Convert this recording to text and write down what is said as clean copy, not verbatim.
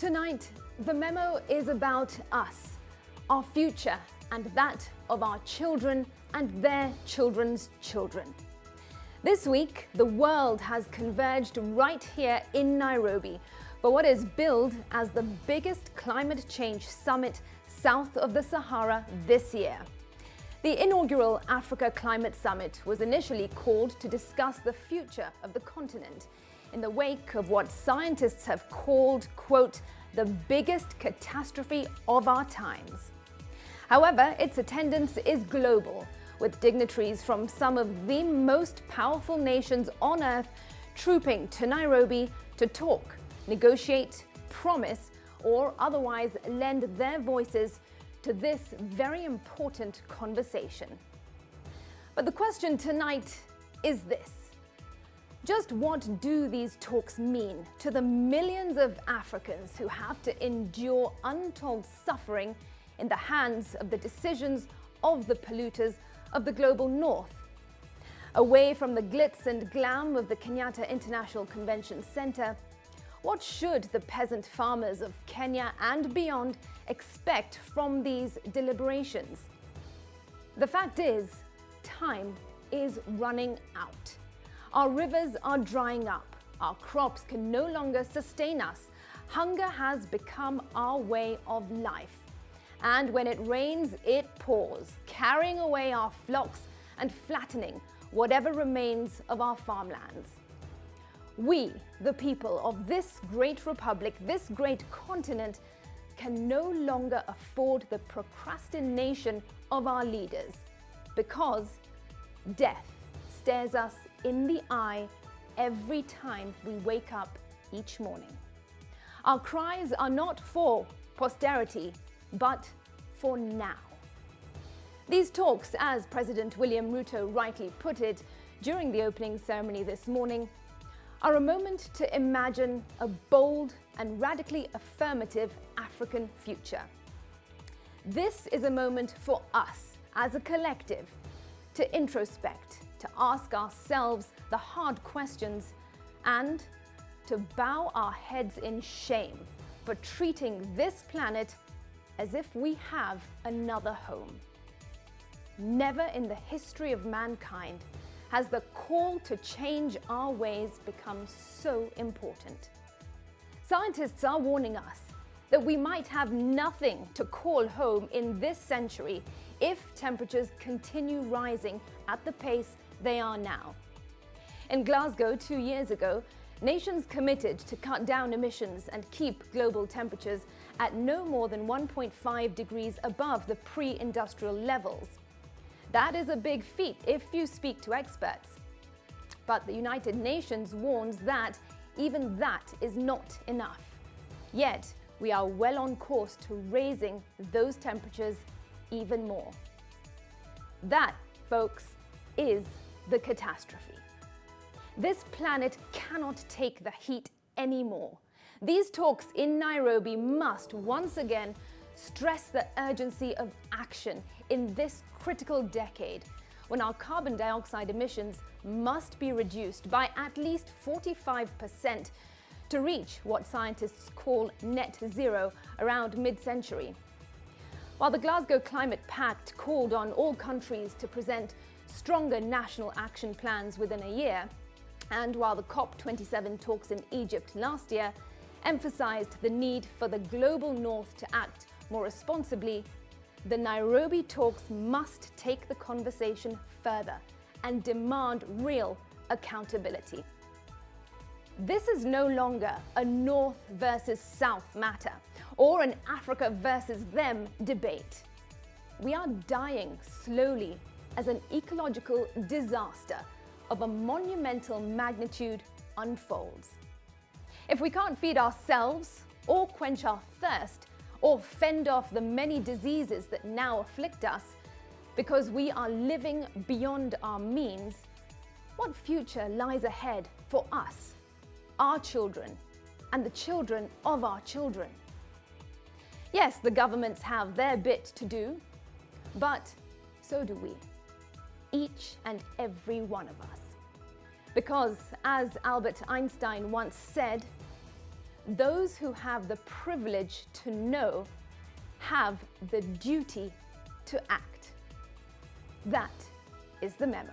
Tonight, the memo is about us, our future, and that of our children and their children's children. This week, the world has converged right here in Nairobi for what is billed as the biggest climate change summit south of the Sahara this year. The inaugural Africa Climate Summit was initially called to discuss the future of the continent in the wake of what scientists have called, quote, the biggest catastrophe of our times. However, its attendance is global, with dignitaries from some of the most powerful nations on earth trooping to Nairobi to talk, negotiate, promise, or otherwise lend their voices to this very important conversation. But the question tonight is this: just what do these talks mean to the millions of Africans who have to endure untold suffering in the hands of the decisions of the polluters of the global north? Away from the glitz and glam of the Kenyatta International Convention Center, what should the peasant farmers of Kenya and beyond expect from these deliberations? The fact is, time is running out. Our rivers are drying up. Our crops can no longer sustain us. Hunger has become our way of life. And when it rains, it pours, carrying away our flocks and flattening whatever remains of our farmlands. We, the people of this great republic, this great continent, can no longer afford the procrastination of our leaders, because death stares us in the eye every time we wake up each morning. Our cries are not for posterity, but for now. These talks, as President William Ruto rightly put it during the opening ceremony this morning, are a moment to imagine a bold and radically affirmative African future. This is a moment for us as a collective to introspect, to ask ourselves the hard questions, and to bow our heads in shame for treating this planet as if we have another home. Never in the history of mankind has the call to change our ways become so important. Scientists are warning us that we might have nothing to call home in this century if temperatures continue rising at the pace they are now. In Glasgow 2 years ago, nations committed to cut down emissions and keep global temperatures at no more than 1.5 degrees above the pre-industrial levels. That is a big feat if you speak to experts. But the United Nations warns that even that is not enough. Yet, we are well on course to raising those temperatures even more. That, folks, is the catastrophe. This planet cannot take the heat anymore. These talks in Nairobi must once again stress the urgency of action in this critical decade, when our carbon dioxide emissions must be reduced by at least 45% to reach what scientists call net zero around mid-century. While the Glasgow Climate Pact called on all countries to present stronger national action plans within a year, and while the COP27 talks in Egypt last year emphasized the need for the global north to act more responsibly, the Nairobi talks must take the conversation further and demand real accountability. This is no longer a North versus South matter or an Africa versus them debate. We are dying slowly as an ecological disaster of a monumental magnitude unfolds. If we can't feed ourselves or quench our thirst or fend off the many diseases that now afflict us because we are living beyond our means, what future lies ahead for us, our children, and the children of our children? Yes, the governments have their bit to do, but so do we, each and every one of us. Because, as Albert Einstein once said, those who have the privilege to know have the duty to act. That is the memo.